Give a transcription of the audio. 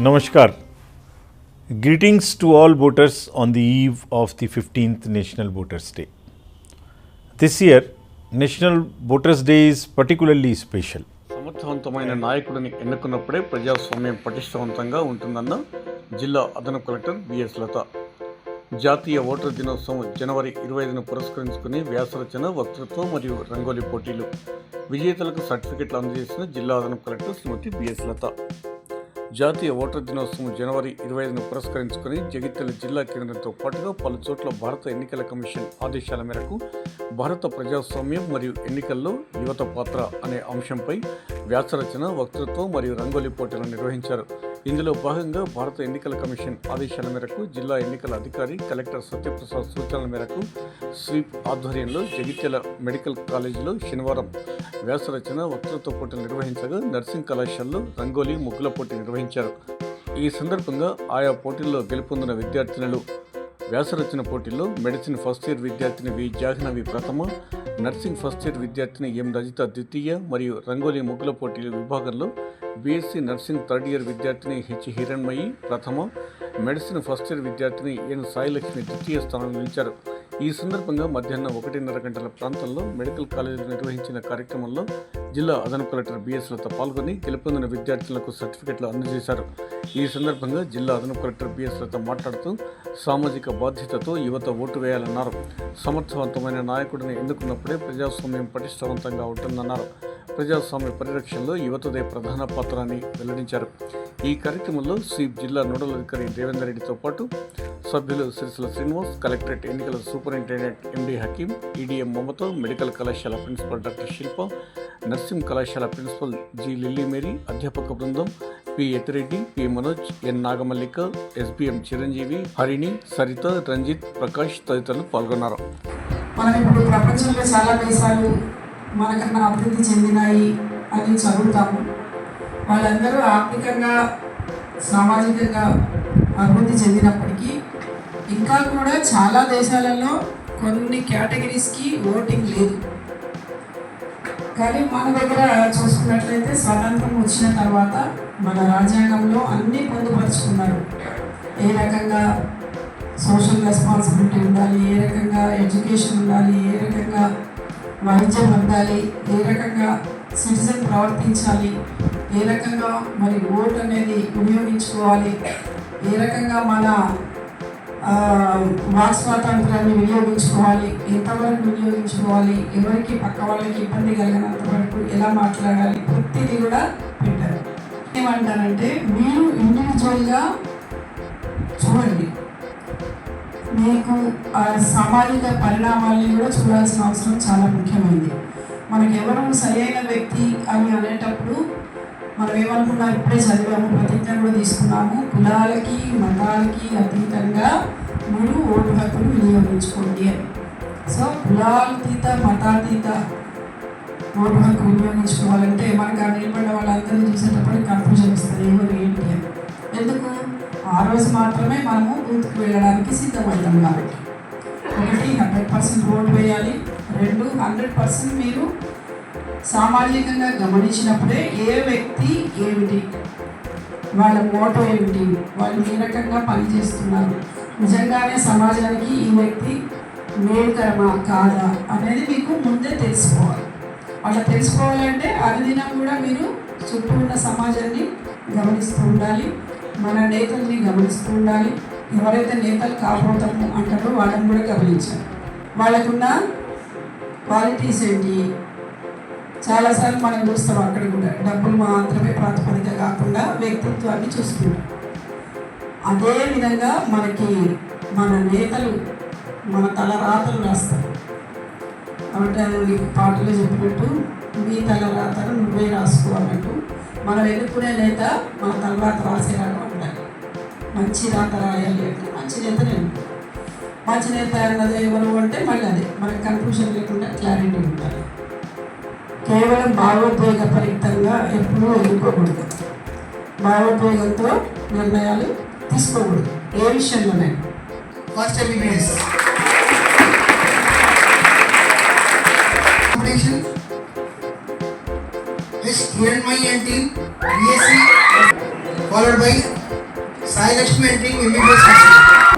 Namaskar. Greetings to all voters on the eve of the 15th National Voters Day. This year, National Voters Day is particularly special. సమర్థవంతమైన నాయకుడిని ఎన్నుకున్నప్పుడే ప్రజాస్వామ్యం పటిష్టవంతంగా ఉంటుందన్న జిల్లా అదనపు collector BS లత. జాతీయ voter దినోత్సవం జనవరి 25ను పురస్కరించుకుని వ్యాసరచన, వక్తృత్వం మరియు రంగోలీ పోటీలు, విజేతలకు సర్టిఫికెట్లు అందజేసిన జిల్లా అదనపు కలెక్టర్ శ్రీమతి బిఎస్ లత. జాతీయ ఓటర్ దినోత్సవం జనవరి 25ను పురస్కరించుకుని జగిత్యాల జిల్లా కేంద్రంతో పాటుగా పలు చోట్ల భారత ఎన్నికల కమిషన్ ఆదేశాల మేరకు భారత ప్రజాస్వామ్యం మరియు ఎన్నికల్లో యువత పాత్ర అనే అంశంపై వ్యాసరచన, వక్తృత్వం మరియు రంగోలీ పోటీలను నిర్వహించారు. ఇందులో భాగంగా భారత ఎన్నికల కమిషన్ ఆదేశాల మేరకు జిల్లా ఎన్నికల అధికారి కలెక్టర్ సత్యప్రసాద్ సూచనల మేరకు స్వీప్ ఆధ్వర్యంలో జగిత్యాల మెడికల్ కాలేజీలో శనివారం వ్యాసరచన, వక్తృత్వ పోటీలు నిర్వహించగా నర్సింగ్ కళాశాలలో రంగోలీ, ముగ్గుల పోటీ నిర్వహించారు. ఈ సందర్భంగా ఆయా పోటీల్లో గెలుపొందిన విద్యార్థినులు వ్యాసరచన పోటీల్లో మెడిసిన్ ఫస్ట్ ఇయర్ విద్యార్థిని వి జాహ్నవి ప్రథమ, నర్సింగ్ ఫస్ట్ ఇయర్ విద్యార్థిని ఎం రజిత ద్వితీయ మరియు రంగోలీ, ముగ్గుల పోటీల విభాగంలో బీఎస్సీ నర్సింగ్ థర్డ్ ఇయర్ విద్యార్థిని హెచ్ హిరణ్మయి ప్రథమ, మెడిసిన్ ఫస్ట్ ఇయర్ విద్యార్థిని ఎన్ సాయిలక్ష్మి ద్వితీయ స్థానం నిలిచారు. ఈ సందర్భంగా మధ్యాహ్నం 1:30 గంటల ప్రాంతంలో మెడికల్ కాలేజీలో నిర్వహించిన కార్యక్రమంలో జిల్లా అదనపు కలెక్టర్ బిఎస్ లత పాల్గొని గెలుపొందిన విద్యార్థులకు సర్టిఫికెట్లు అందజేశారు. ఈ సందర్భంగా జిల్లా అదనపు కలెక్టర్ బిఎస్ లత మాట్లాడుతూ సామాజిక బాధ్యతతో యువత ఓటు వేయాలన్నారు. సమర్థవంతమైన నాయకుడిని ఎన్నుకున్నప్పుడే ప్రజాస్వామ్యం పటిష్టవంతంగా ఉంటుందన్నారు. ప్రజాస్వామ్య పరిరక్షణలో యువతదే ప్రధాన పాత్ర అని వెల్లడించారు. ఈ కార్యక్రమంలో స్వీప్ జిల్లా నోడల్ అధికారి దేవేందర్ రెడ్డితో పాటు సభ్యులు సిరిసిల శ్రీనివాస్, కలెక్టరేట్ ఎన్నికల సూపరింటెండెంట్ ఎండి హకీం, ఈడీఎం మమత, మెడికల్ కళాశాల ప్రిన్సిపల్ డాక్టర్ శిల్ప, నర్సింగ్ కళాశాల ప్రిన్సిపల్ జి లిల్లీ మేరీ, అధ్యాపక బృందం పి యతిరెడ్డి, పి మనోజ్, ఎన్ నాగమల్లిక, ఎస్బిఎం చిరంజీవి, హరిణి, సరిత, రంజిత్, ప్రకాష్ తదితరులు పాల్గొన్నారు. మనం ఇప్పుడు ప్రపంచంలో చాలా దేశాలు మనకన్నా అభివృద్ధి చెందినాయి అని చదువుతాము. వాళ్ళందరూ ఆర్థికంగా, సామాజికంగా అభివృద్ధి చెందినప్పటికీ ఇంకా కూడా చాలా దేశాలలో కొన్ని కేటగిరీస్కి ఓటింగ్ లేదు. కానీ మన దగ్గర చూసుకున్నట్లయితే స్వాతంత్రం వచ్చిన తర్వాత మన రాజ్యాంగంలో అన్నీ పొందుపరుచుకున్నారు. ఏ రకంగా సోషల్ రెస్పాన్సిబిలిటీ ఉండాలి, ఏ రకంగా ఎడ్యుకేషన్ ఉండాలి, ఏ రకంగా వైద్యం అందాలి, ఏ రకంగా సిటిజన్ ప్రవర్తించాలి, ఏ రకంగా మరి ఓటు అనేది వినియోగించుకోవాలి, ఏ రకంగా మన వాక్ స్వాతంత్రాన్ని వినియోగించుకోవాలి, ఎంతవరకు వినియోగించుకోవాలి, ఎవరికి పక్క వాళ్ళకి ఇబ్బంది కలిగినంత వరకు ఎలా మాట్లాడాలి, ప్రతిదీ కూడా పెట్టారు. ఏమంటారంటే మీరు ఇండివిజువల్గా చూడండి, మీకు ఆ సామాజిక పరిణామాల్ని కూడా చూడాల్సిన అవసరం చాలా ముఖ్యమైనది. మనకు ఎవరు సరైన వ్యక్తి అని అనేటప్పుడు మనం ఏమనుకున్నాం, ఇప్పుడే చదివాము, ప్రతిజ్ఞ కూడా తీసుకున్నాము, కులాలకి మతాలకి అతీతంగా మీరు ఓటు హక్కును వినియోగించుకోండి అని. సో కులాతీత, మతాతీత ఓటు హక్కు వినియోగించుకోవాలంటే మనకు ఆ నిలబడిన వాళ్ళందరూ చూసేటప్పుడు కన్ఫ్యూజన్ వస్తుంది, ఎవరు ఏంటి అని. ఎందుకు? ఆ రోజు మాత్రమే మనము బూత్కి వెళ్ళడానికి సిద్ధమవుతాం కాబట్టి. 100% ఓటు వేయాలి, 100% మీరు సామాజికంగా గమనించినప్పుడే ఏ వ్యక్తి ఏమిటి, వాళ్ళ మోటో ఏమిటి, వాళ్ళు ఏ రకంగా పనిచేస్తున్నారు, నిజంగానే సమాజానికి ఈ వ్యక్తి మేలుకరమా కాదా అనేది మీకు ముందే తెలుసుకోవాలి. అలా తెలుసుకోవాలంటే అనుదినం కూడా మీరు చుట్టూ ఉన్న సమాజాన్ని గమనిస్తూ ఉండాలి, మన నేతల్ని గమనిస్తూ ఉండాలి. ఎవరైతే నేతలు కాబోతాము అంటారో వాళ్ళని కూడా గమనించాలి. వాళ్ళకున్న క్వాలిటీస్ ఏంటి, చాలాసార్లు మనం చూస్తాం అక్కడ కూడా డబ్బులు మాత్రమే ప్రాతిపదిక కాకుండా వ్యక్తిత్వాన్ని చూసుకుంటాం. అదేవిధంగా మనకి మన నేతలు మన తలరాతలు రాస్తారు. కాబట్టి అది పాటలో చెప్పినట్టు మీ తలరాతను నువ్వే రాసుకోవాలన్నట్టు మనం ఎన్నుకునే నేత మన తలరాత రాసేలాగా ఉండాలి. మంచి రాత రాయాలి అంటే మంచి నేతనే ఉంటుంది. మంచి నేత అన్నది ఎవరు అంటే మళ్ళీ అదే మనకి కన్ఫ్యూజన్ లేకుండా క్లారిటీ ఉండాలి. కేవలం భావోద్వేగ పరిమితంగా ఎప్పుడూ ఎన్నుకోకూడదు, భావోద్వేగంతో నిర్ణయాలు తీసుకోకూడదు ఏ విషయంలోనే. First MBBS Hiranmayi and team, BSc followed by Sai Lakshmi entering MBBS Hostel.